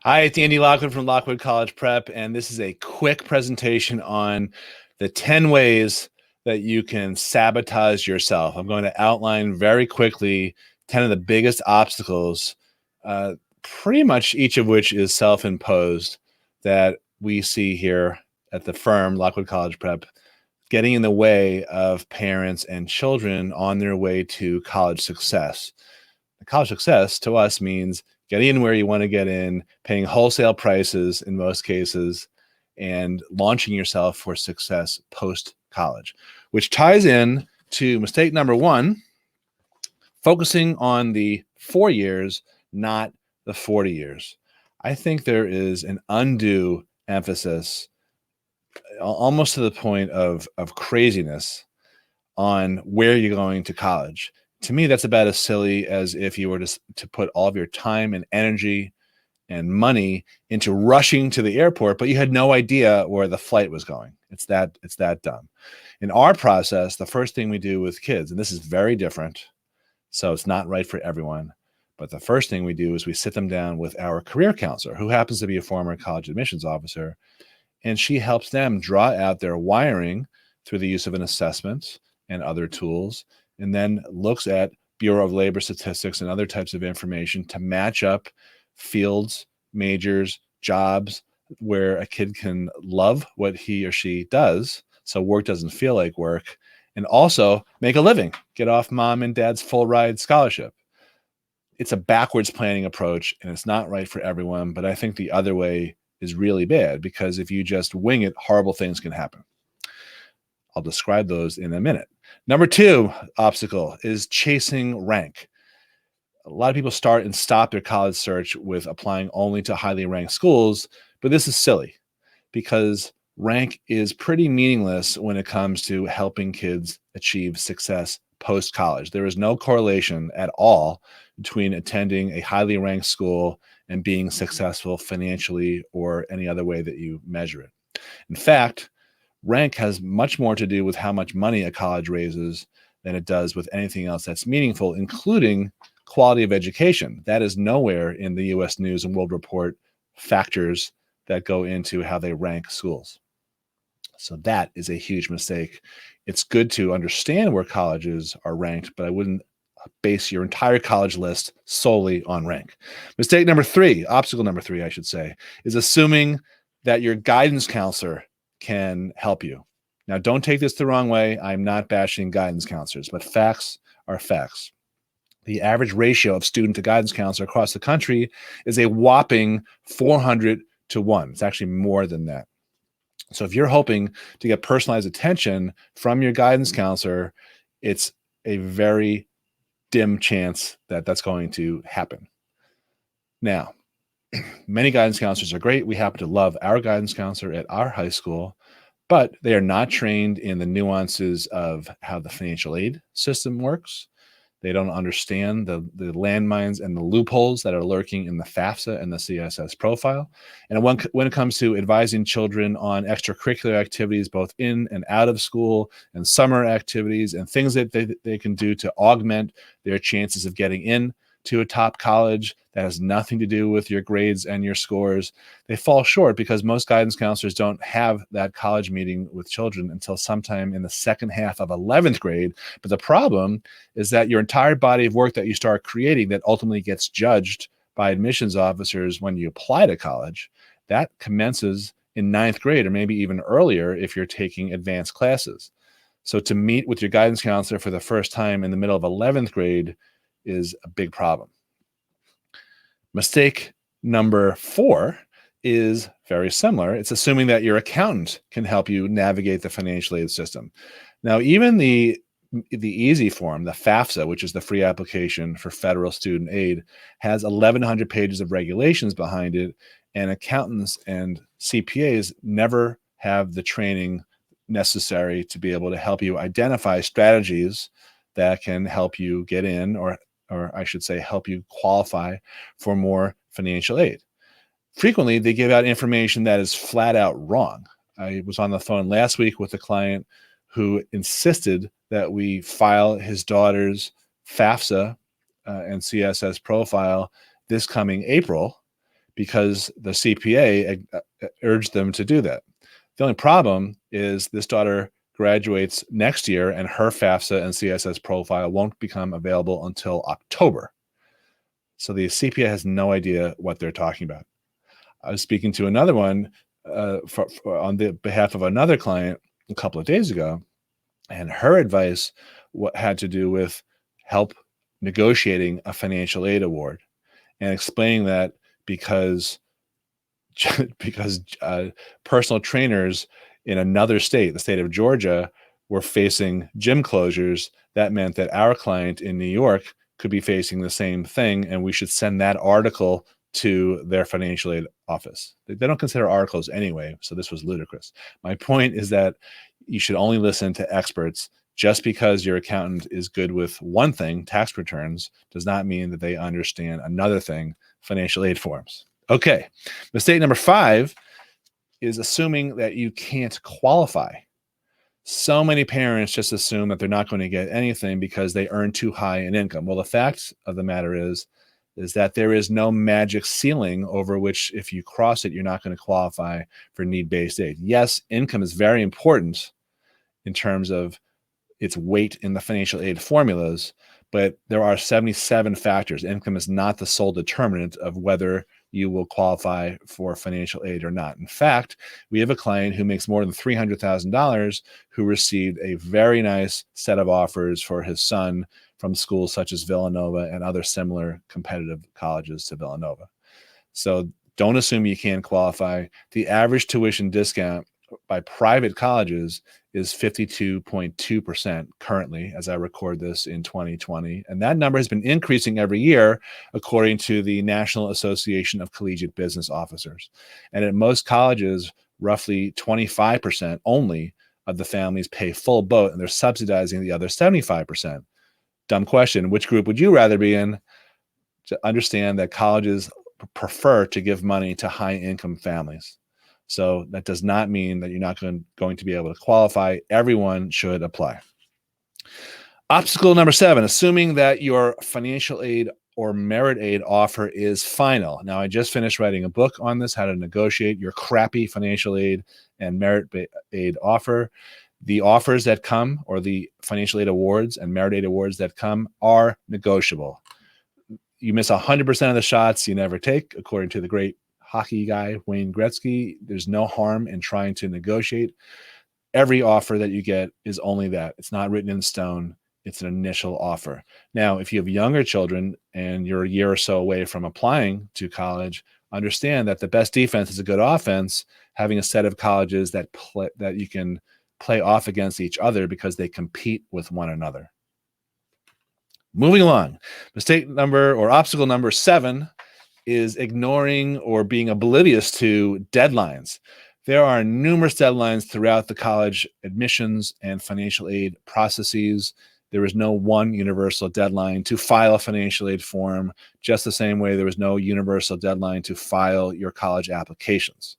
Hi, it's Andy Lockwood from Lockwood College Prep, and this is a quick presentation on the 10 ways that you can sabotage yourself. I'm going to outline very quickly 10 of the biggest obstacles, pretty much each of which is self-imposed, that we see here at the firm, Lockwood College Prep, getting in the way of parents and children on their way to college success. College success to us means getting in where you want to get in, paying wholesale prices in most cases, and launching yourself for success post-college, which ties in to mistake number one, focusing on the 4 years, not the 40 years. I think there is an undue emphasis, almost to the point of craziness, on where you're going to college. To me, that's about as silly as if you were to put all of your time and energy and money into rushing to the airport, but you had no idea where the flight was going. It's that dumb. In our process, the first thing we do with kids, and this is very different, so it's not right for everyone, but the first thing we do is we sit them down with our career counselor, who happens to be a former college admissions officer, and she helps them draw out their wiring through the use of an assessment and other tools, and then looks at Bureau of Labor statistics and other types of information to match up fields, majors, jobs where a kid can love what he or she does, so work doesn't feel like work, and also make a living, get off mom and dad's full ride scholarship. It's a backwards planning approach, and it's not right for everyone, but I think the other way is really bad, because if you just wing it, horrible things can happen. I'll describe those in a minute. Number two obstacle is chasing rank. A lot of people start and stop their college search with applying only to highly ranked schools, but this is silly because rank is pretty meaningless when it comes to helping kids achieve success post-college. There is no correlation at all between attending a highly ranked school and being successful financially or any other way that you measure it. In fact, rank has much more to do with how much money a college raises than it does with anything else that's meaningful, including quality of education. That is nowhere in the U.S. News and World Report factors that go into how they rank schools. So that is a huge mistake. It's good to understand where colleges are ranked, but I wouldn't base your entire college list solely on rank. Mistake number three, obstacle number three, I should say, is assuming that your guidance counselor can help you. Now, don't take this the wrong way. I'm not bashing guidance counselors, but facts are facts. The average ratio of student to guidance counselor across the country is a whopping 400 to 1. It's actually more than that. So if you're hoping to get personalized attention from your guidance counselor, it's a very dim chance that that's going to happen. Now, many guidance counselors are great. We happen to love our guidance counselor at our high school, but they are not trained in the nuances of how the financial aid system works. They don't understand the landmines and the loopholes that are lurking in the FAFSA and the CSS profile. And when it comes to advising children on extracurricular activities, both in and out of school, and summer activities, and things that they can do to augment their chances of getting in to a top college that has nothing to do with your grades and your scores, they fall short because most guidance counselors don't have that college meeting with children until sometime in the second half of 11th grade. But the problem is that your entire body of work that you start creating that ultimately gets judged by admissions officers when you apply to college, that commences in 9th grade or maybe even earlier if you're taking advanced classes. So to meet with your guidance counselor for the first time in the middle of 11th grade is a big problem. Mistake number four is very similar. It's assuming that your accountant can help you navigate the financial aid system. Now, even the easy form, the FAFSA, which is the free application for federal student aid, has 1,100 pages of regulations behind it, and accountants and CPAs never have the training necessary to be able to help you identify strategies that can help you get in, or I should say, help you qualify for more financial aid. Frequently, they give out information that is flat out wrong. I was on the phone last week with a client who insisted that we file his daughter's FAFSA and CSS profile this coming April because the CPA urged them to do that. The only problem is this daughter graduates next year and her FAFSA and CSS profile won't become available until October. So the CPA has no idea what they're talking about. I was speaking to another one on the behalf of another client a couple of days ago, and her advice had to do with help negotiating a financial aid award and explaining that because personal trainers in another state, the state of Georgia, were facing gym closures, that meant that our client in New York could be facing the same thing, and we should send that article to their financial aid office. They don't consider articles anyway, so this was ludicrous. My point is that you should only listen to experts. Just because your accountant is good with one thing, tax returns, does not mean that they understand another thing, financial aid forms. Okay, mistake number 5 is assuming that you can't qualify. So many parents just assume that they're not going to get anything because they earn too high an income. Well, the fact of the matter is that there is no magic ceiling over which if you cross it, you're not going to qualify for need-based aid. Yes, income is very important in terms of its weight in the financial aid formulas, but there are 77 factors. Income is not the sole determinant of whether you will qualify for financial aid or not. In fact, we have a client who makes more than $300,000 who received a very nice set of offers for his son from schools such as Villanova and other similar competitive colleges to Villanova. So don't assume you can't qualify. The average tuition discount by private colleges is 52.2% currently, as I record this in 2020. And that number has been increasing every year, according to the National Association of Collegiate Business Officers. And at most colleges, roughly 25% only of the families pay full boat, and they're subsidizing the other 75%. Dumb question. Which group would you rather be in? To understand that colleges prefer to give money to high-income families. So that does not mean that you're not going to be able to qualify. Everyone should apply. Obstacle number 7, assuming that your financial aid or merit aid offer is final. Now, I just finished writing a book on this, how to negotiate your crappy financial aid and merit aid offer. The offers that come, or the financial aid awards and merit aid awards that come, are negotiable. You miss 100% of the shots you never take, according to the great hockey guy, Wayne Gretzky. There's no harm in trying to negotiate. Every offer that you get is only that. It's not written in stone. It's an initial offer. Now, if you have younger children and you're a year or so away from applying to college, understand that the best defense is a good offense, having a set of colleges that you can play off against each other because they compete with one another. Moving along, obstacle number 7 is ignoring or being oblivious to deadlines. There are numerous deadlines throughout the college admissions and financial aid processes. There is no one universal deadline to file a financial aid form, just the same way there is no universal deadline to file your college applications.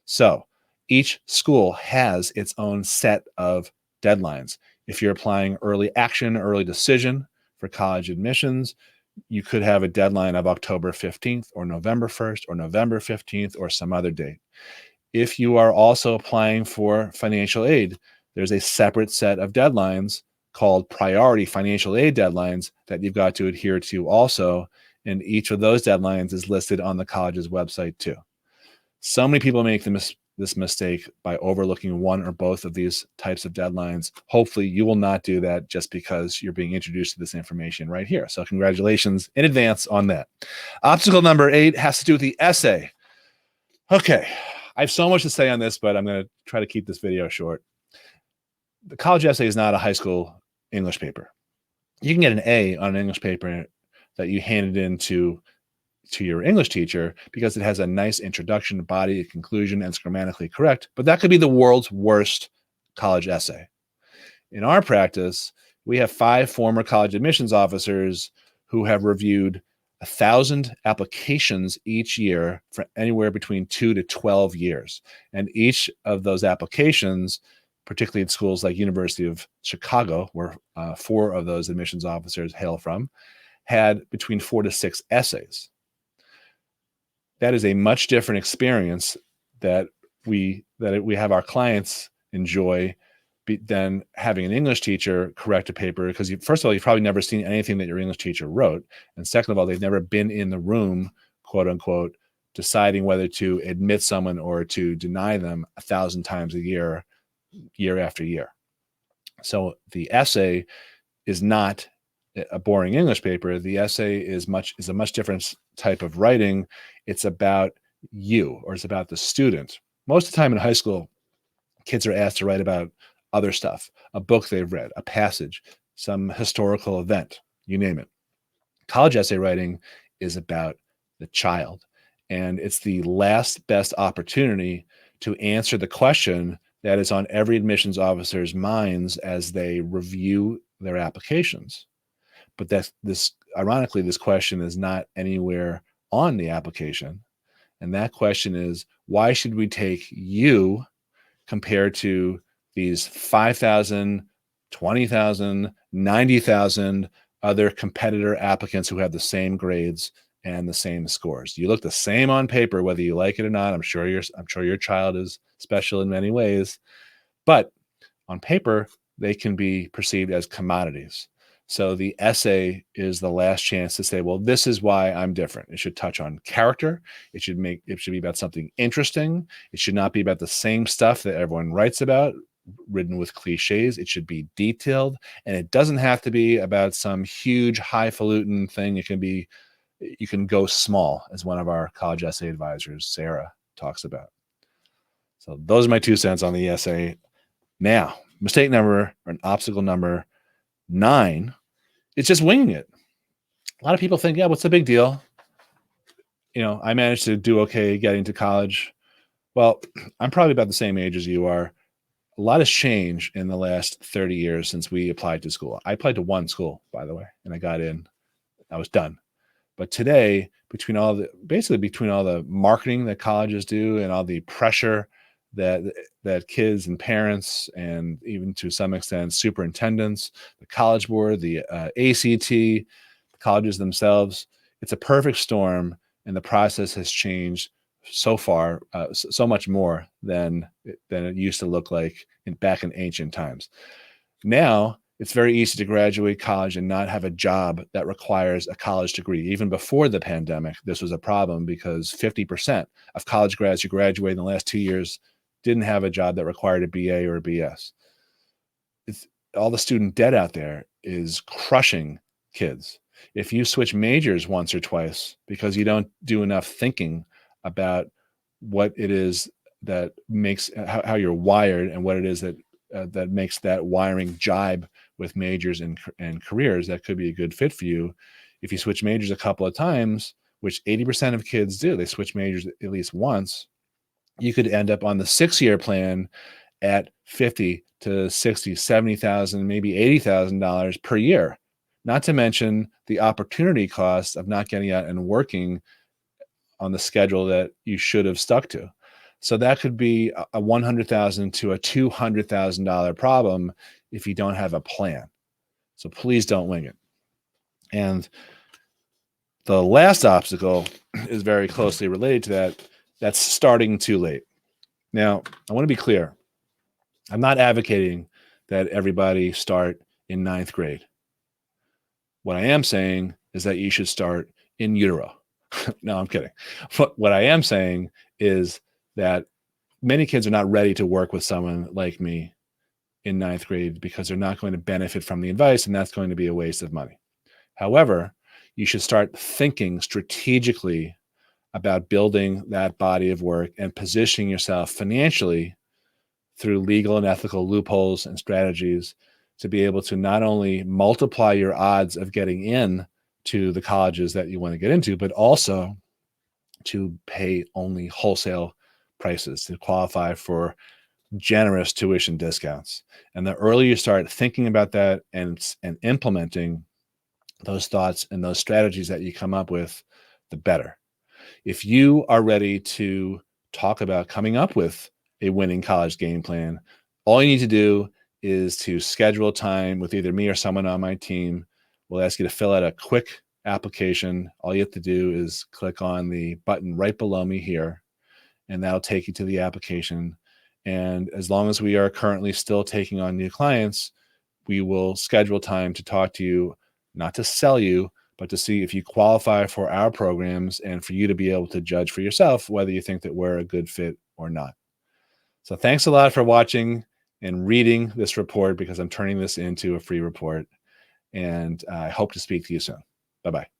So each school has its own set of deadlines. If you're applying early action, early decision for college admissions, you could have a deadline of October 15th or November 1st or November 15th or some other date. If you are also applying for financial aid, there's a separate set of deadlines called priority financial aid deadlines that you've got to adhere to also, and each of those deadlines is listed on the college's website too. So many people make this mistake by overlooking one or both of these types of deadlines. Hopefully you will not do that just because you're being introduced to this information right here. So congratulations in advance on that. Obstacle number 8 has to do with the essay. Okay, I have so much to say on this, but I'm going to try to keep this video short. The college essay is not a high school English paper. You can get an A on an English paper that you handed in to your English teacher because it has a nice introduction, body, conclusion, and it's grammatically correct, but that could be the world's worst college essay. In our practice, we have 5 former college admissions officers who have reviewed 1,000 applications each year for anywhere between 2 to 12 years. And each of those applications, particularly at schools like University of Chicago, where 4 of those admissions officers hail from, had between 4 to 6 essays. that is a much different experience that we have our clients enjoy than having an English teacher correct a paper, because first of all, you've probably never seen anything that your English teacher wrote, and second of all, they've never been in the room, quote unquote, deciding whether to admit someone or to deny them 1,000 times a year, year after year. So the essay is not a boring English paper. The essay is a much different type of writing. It's about you, or it's about the student. Most of the time in high school, kids are asked to write about other stuff, a book they've read, a passage, some historical event, you name it. College essay writing is about the child, and it's the last best opportunity to answer the question that is on every admissions officer's minds as they review their applications. But ironically, this question is not anywhere on the application. And that question is, why should we take you compared to these 5,000, 20,000, 90,000 other competitor applicants who have the same grades and the same scores? You look the same on paper, whether you like it or not. I'm sure your child is special in many ways, but on paper, they can be perceived as commodities. So the essay is the last chance to say, well, this is why I'm different. It should touch on character. It should be about something interesting. It should not be about the same stuff that everyone writes about, ridden with cliches. It should be detailed, and it doesn't have to be about some huge highfalutin thing. You can go small, as one of our college essay advisors, Sarah, talks about. So those are my 2 cents on the essay. Now, mistake number, or an obstacle number 9, it's just winging it. A lot of people think, yeah, what's the big deal? I managed to do okay getting to college. Well, I'm probably about the same age as you are. A lot has changed in the last 30 years since we applied to school. I applied to one school, by the way, and I got in. I was done. But today, between all the marketing that colleges do and all the pressure that kids and parents, and even to some extent superintendents, the College Board, the ACT, the colleges themselves, it's a perfect storm, and the process has changed so far, so much more than it used to look like back in ancient times. Now, it's very easy to graduate college and not have a job that requires a college degree. Even before the pandemic, this was a problem because 50% of college grads who graduated in the last 2 years didn't have a job that required a BA or a BS. All the student debt out there is crushing kids. If you switch majors once or twice because you don't do enough thinking about what it is that makes how you're wired, and what it is that makes that wiring jibe with majors and careers, that could be a good fit for you. If you switch majors a couple of times, which 80% of kids do, they switch majors at least once, you could end up on the 6-year plan at $50,000 to $60,000, $70,000, maybe $80,000 per year. Not to mention the opportunity cost of not getting out and working on the schedule that you should have stuck to. So that could be a $100,000 to a $200,000 problem if you don't have a plan. So please don't wing it. And the last obstacle is very closely related to that. That's starting too late. Now, I want to be clear. I'm not advocating that everybody start in 9th grade. What I am saying is that you should start in utero. No, I'm kidding. What I am saying is that many kids are not ready to work with someone like me in 9th grade because they're not going to benefit from the advice, and that's going to be a waste of money. However, you should start thinking strategically about building that body of work and positioning yourself financially through legal and ethical loopholes and strategies to be able to not only multiply your odds of getting in to the colleges that you want to get into, but also to pay only wholesale prices to qualify for generous tuition discounts. And the earlier you start thinking about that and implementing those thoughts and those strategies that you come up with, the better. If you are ready to talk about coming up with a winning college game plan, all you need to do is to schedule time with either me or someone on my team. We'll ask you to fill out a quick application, all you have to do is click on the button right below me here, and that'll take you to the application. And as long as we are currently still taking on new clients, we will schedule time to talk to you, not to sell you, but to see if you qualify for our programs and for you to be able to judge for yourself whether you think that we're a good fit or not. So thanks a lot for watching and reading this report, because I'm turning this into a free report, and I hope to speak to you soon. Bye-bye.